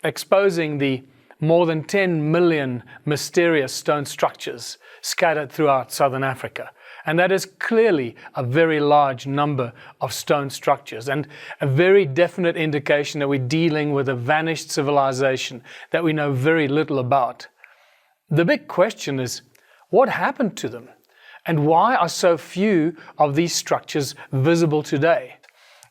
exposing the more than 10 million mysterious stone structures scattered throughout southern Africa. And that is clearly a very large number of stone structures and a very definite indication that we're dealing with a vanished civilization that we know very little about. The big question is, what happened to them? And why are so few of these structures visible today?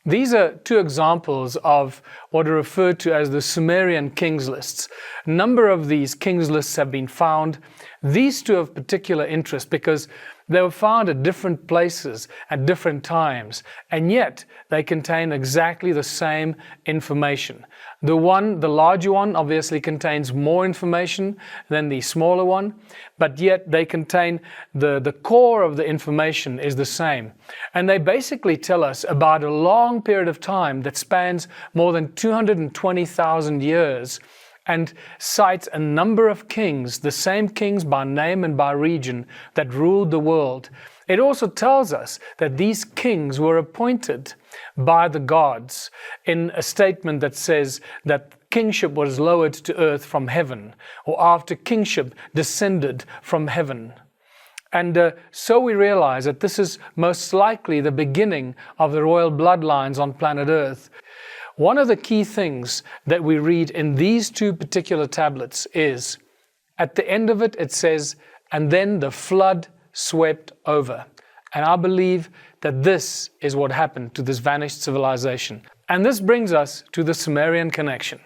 These are two examples of what are referred to as the Sumerian Kings Lists. A number of these Kings Lists have been found. These two of particular interest because they were found at different places at different times, and yet they contain exactly the same information. The larger one obviously contains more information than the smaller one, but yet they contain the core of the information is the same. And they basically tell us about a long period of time that spans more than 220,000 years and cites a number of kings, the same kings by name and by region, that ruled the world. It also tells us that these kings were appointed by the gods in a statement that says that kingship was lowered to earth from heaven, or after kingship descended from heaven. And so we realize that this is most likely the beginning of the royal bloodlines on planet Earth. One of the key things that we read in these two particular tablets is, at the end of it, it says, and then the flood swept over. And I believe that this is what happened to this vanished civilization. And this brings us to the Sumerian connection.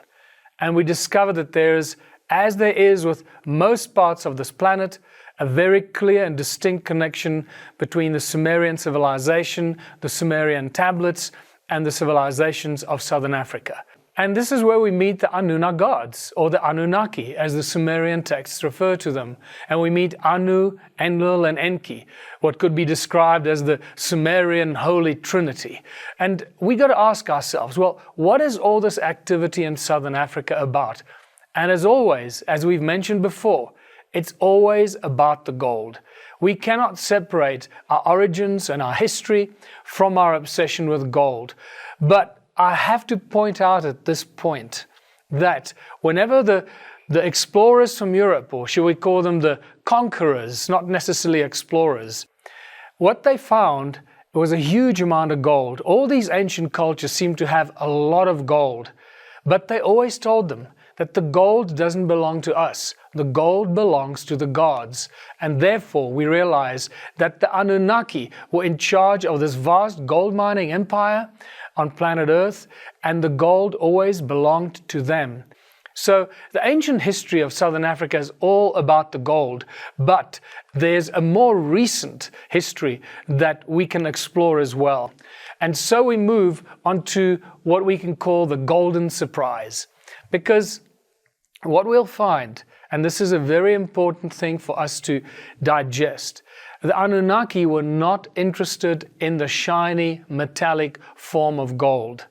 And we discover that there is, as there is with most parts of this planet, a very clear and distinct connection between the Sumerian civilization, the Sumerian tablets, and the civilizations of southern Africa. And this is where we meet the Anunnaki gods, or the Anunnaki, as the Sumerian texts refer to them. And we meet Anu, Enlil, and Enki, what could be described as the Sumerian Holy Trinity. And we got to ask ourselves, well, what is all this activity in southern Africa about? And as always, as we've mentioned before, it's always about the gold. We cannot separate our origins and our history from our obsession with gold. But I have to point out at this point that whenever the explorers from Europe, or should we call them the conquerors, not necessarily explorers, what they found was a huge amount of gold. All these ancient cultures seem to have a lot of gold, but they always told them that the gold doesn't belong to us. The gold belongs to the gods. And therefore, we realize that the Anunnaki were in charge of this vast gold mining empire on planet Earth, and the gold always belonged to them. So the ancient history of southern Africa is all about the gold, but there's a more recent history that we can explore as well. And so we move on to what we can call the golden surprise. Because what we'll find, and this is a very important thing for us to digest, the Anunnaki were not interested in the shiny, metallic form of gold.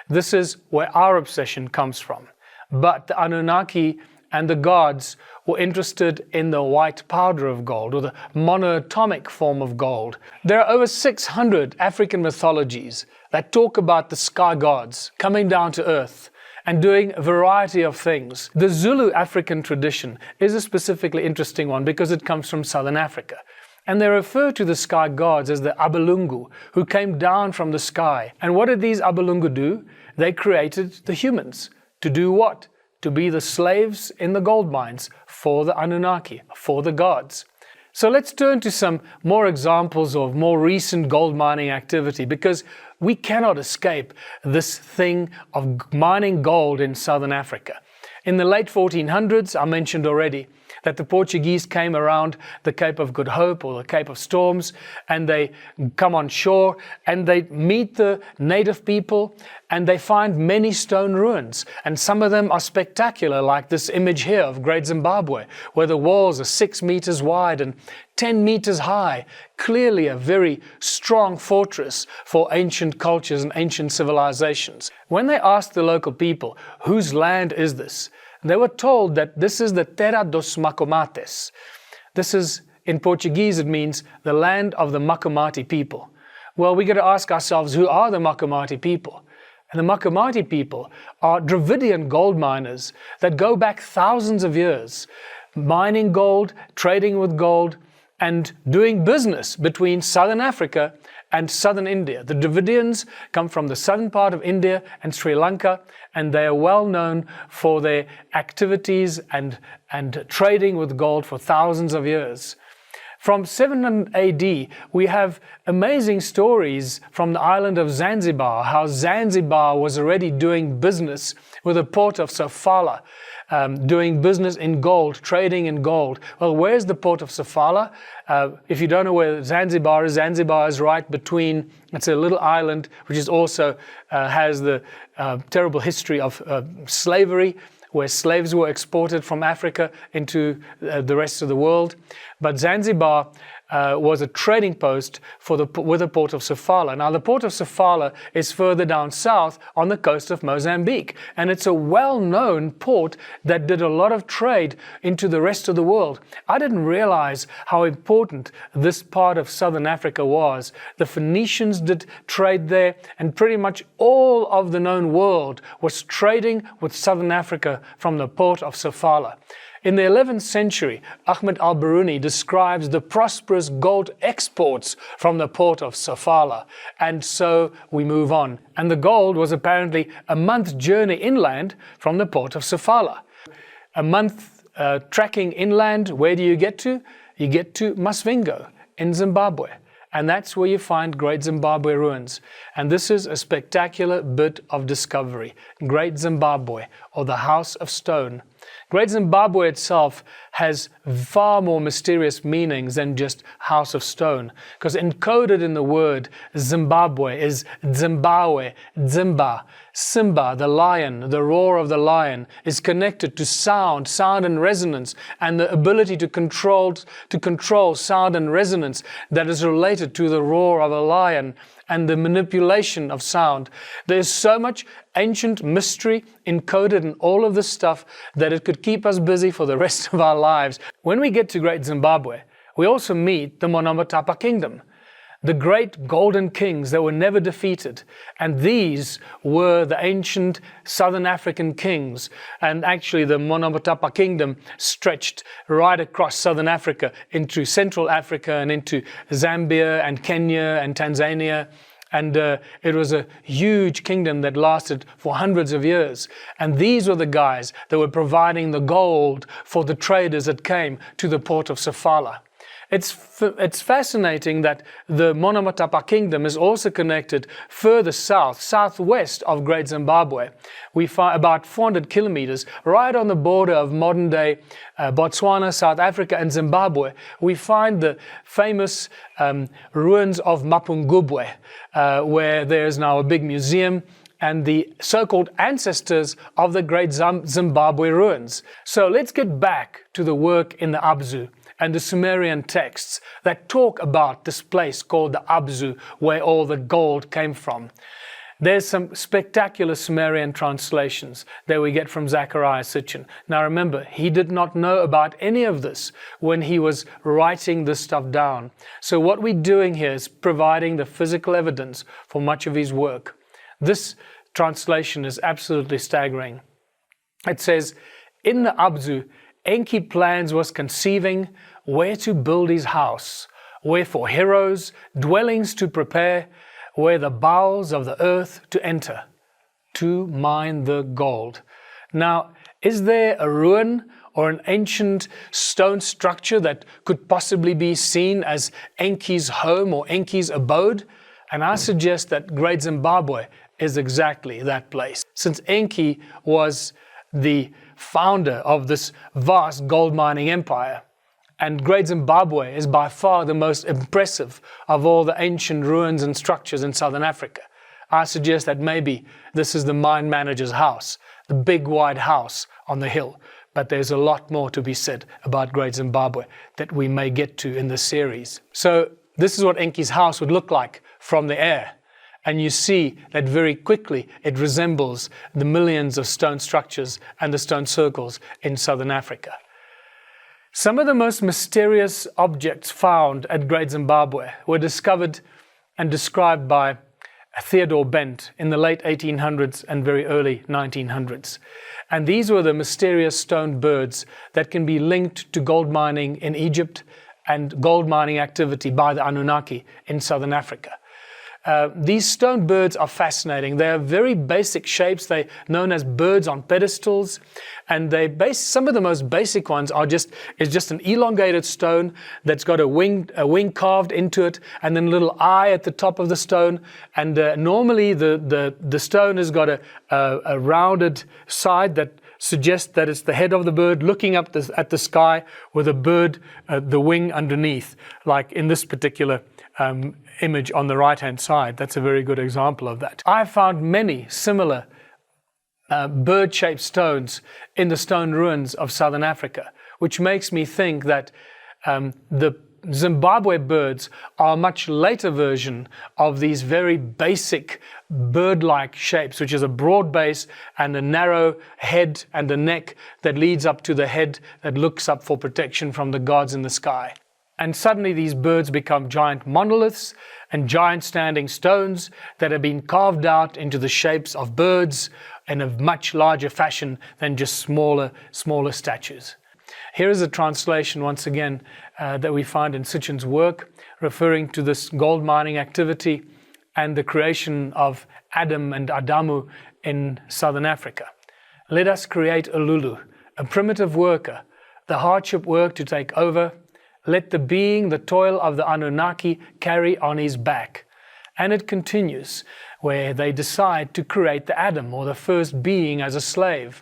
This is where our obsession comes from. But the Anunnaki and the gods were interested in the white powder of gold, or the monoatomic form of gold. There are over 600 African mythologies that talk about the sky gods coming down to earth and doing a variety of things. The Zulu African tradition is a specifically interesting one because it comes from southern Africa. And they refer to the sky gods as the abalongu, who came down from the sky. And what did these abalongu do? They created the humans. To do what? To be the slaves in the gold mines for the Anunnaki, for the gods. So let's turn to some more examples of more recent gold mining activity, because we cannot escape this thing of mining gold in southern Africa. In the late 1400s, I mentioned already that the Portuguese came around the Cape of Good Hope, or the Cape of Storms, and they come on shore and they meet the native people and they find many stone ruins. And some of them are spectacular, like this image here of Great Zimbabwe, where the walls are 6 meters wide and 10 meters high. Clearly a very strong fortress for ancient cultures and ancient civilizations. When they asked the local people, whose land is this? They were told that this is the Terra dos Macomates. This is, in Portuguese, it means the land of the Macomati people. Well, we got to ask ourselves, who are the Macomati people? And the Makamati people are Dravidian gold miners that go back thousands of years, mining gold, trading with gold, and doing business between southern Africa and southern India. The Dravidians come from the southern part of India and Sri Lanka, and they are well known for their activities and trading with gold for thousands of years. From 700 AD, we have amazing stories from the island of Zanzibar, how Zanzibar was already doing business with the port of Sofala, doing business in gold, trading in gold. Well, where's the port of Sofala? If you don't know where Zanzibar is right between, it's a little island which is also has the terrible history of slavery, where slaves were exported from Africa into the rest of the world. But Zanzibar was a trading post with the port of Sofala. Now, the port of Sofala is further down south on the coast of Mozambique, and it's a well-known port that did a lot of trade into the rest of the world. I didn't realize how important this part of southern Africa was. The Phoenicians did trade there, and pretty much all of the known world was trading with southern Africa from the port of Sofala. In the 11th century, Ahmed al-Biruni describes the prosperous gold exports from the port of Sofala. And so we move on. And the gold was apparently a month journey inland from the port of Sofala. A month trekking inland, where do you get to? You get to Masvingo in Zimbabwe. And that's where you find Great Zimbabwe ruins. And this is a spectacular bit of discovery. Great Zimbabwe, or the House of Stone. Great Zimbabwe itself has far more mysterious meanings than just House of Stone, because encoded in the word Zimbabwe is Zimbabwe, Zimba, Simba, the lion, the roar of the lion, is connected to sound and resonance, and the ability to control sound and resonance that is related to the roar of a lion and the manipulation of sound. There's so much ancient mystery encoded in all of this stuff that it could keep us busy for the rest of our lives. When we get to Great Zimbabwe, we also meet the Monomotapa Kingdom, the great golden kings that were never defeated. And these were the ancient Southern African kings. And actually the Monomotapa Kingdom stretched right across Southern Africa into Central Africa and into Zambia and Kenya and Tanzania. And it was a huge kingdom that lasted for hundreds of years. And these were the guys that were providing the gold for the traders that came to the port of Sofala. It's fascinating that the Monomotapa Kingdom is also connected further southwest of Great Zimbabwe. We find about 400 kilometers, right on the border of modern-day Botswana, South Africa, and Zimbabwe. We find the famous ruins of Mapungubwe, where there's now a big museum, and the so-called ancestors of the Great Zimbabwe ruins. So let's get back to the work in the Abzu and the Sumerian texts that talk about this place called the Abzu, where all the gold came from. There's some spectacular Sumerian translations that we get from Zechariah Sitchin. Now remember, he did not know about any of this when he was writing this stuff down. So what we're doing here is providing the physical evidence for much of his work. This translation is absolutely staggering. It says, in the Abzu, Enki plans was conceiving where to build his house, where for heroes dwellings to prepare, where the bowels of the earth to enter, to mine the gold. Now, is there a ruin or an ancient stone structure that could possibly be seen as Enki's home or Enki's abode? And I suggest that Great Zimbabwe is exactly that place. Since Enki was the founder of this vast gold mining empire, and Great Zimbabwe is by far the most impressive of all the ancient ruins and structures in southern Africa, I suggest that maybe this is the mine manager's house, the big white house on the hill. But there's a lot more to be said about Great Zimbabwe that we may get to in this series. So this is what Enki's house would look like from the air. And you see that very quickly it resembles the millions of stone structures and the stone circles in southern Africa. Some of the most mysterious objects found at Great Zimbabwe were discovered and described by Theodore Bent in the late 1800s and very early 1900s. And these were the mysterious stone birds that can be linked to gold mining in Egypt and gold mining activity by the Anunnaki in southern Africa. These stone birds are fascinating. They are very basic shapes. They're known as birds on pedestals, and some of the most basic ones is just an elongated stone that's got a wing carved into it, and then a little eye at the top of the stone. And normally the stone has got a rounded side that suggests that it's the head of the bird looking up at the sky with a bird, the wing underneath, like in this particular image on the right-hand side. That's a very good example of that. I found many similar bird-shaped stones in the stone ruins of southern Africa, which makes me think that the Zimbabwe birds are a much later version of these very basic bird-like shapes, which is a broad base and a narrow head and a neck that leads up to the head that looks up for protection from the gods in the sky. And suddenly these birds become giant monoliths and giant standing stones that have been carved out into the shapes of birds in a much larger fashion than just smaller statues. Here is a translation once again that we find in Sitchin's work, referring to this gold mining activity and the creation of Adam and Adamu in southern Africa. Let us create a lulu, a primitive worker, the hardship work to take over. Let the being the toil of the Anunnaki carry on his back. And it continues, where they decide to create the Adam, or the first being, as a slave.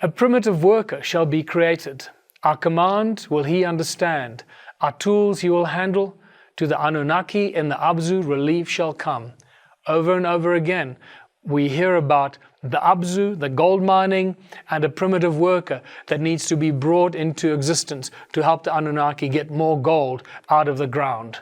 A primitive worker shall be created. Our command will he understand. Our tools he will handle. To the Anunnaki in the Abzu relief shall come. Over and over again, we hear about the Abzu, the gold mining, and a primitive worker that needs to be brought into existence to help the Anunnaki get more gold out of the ground.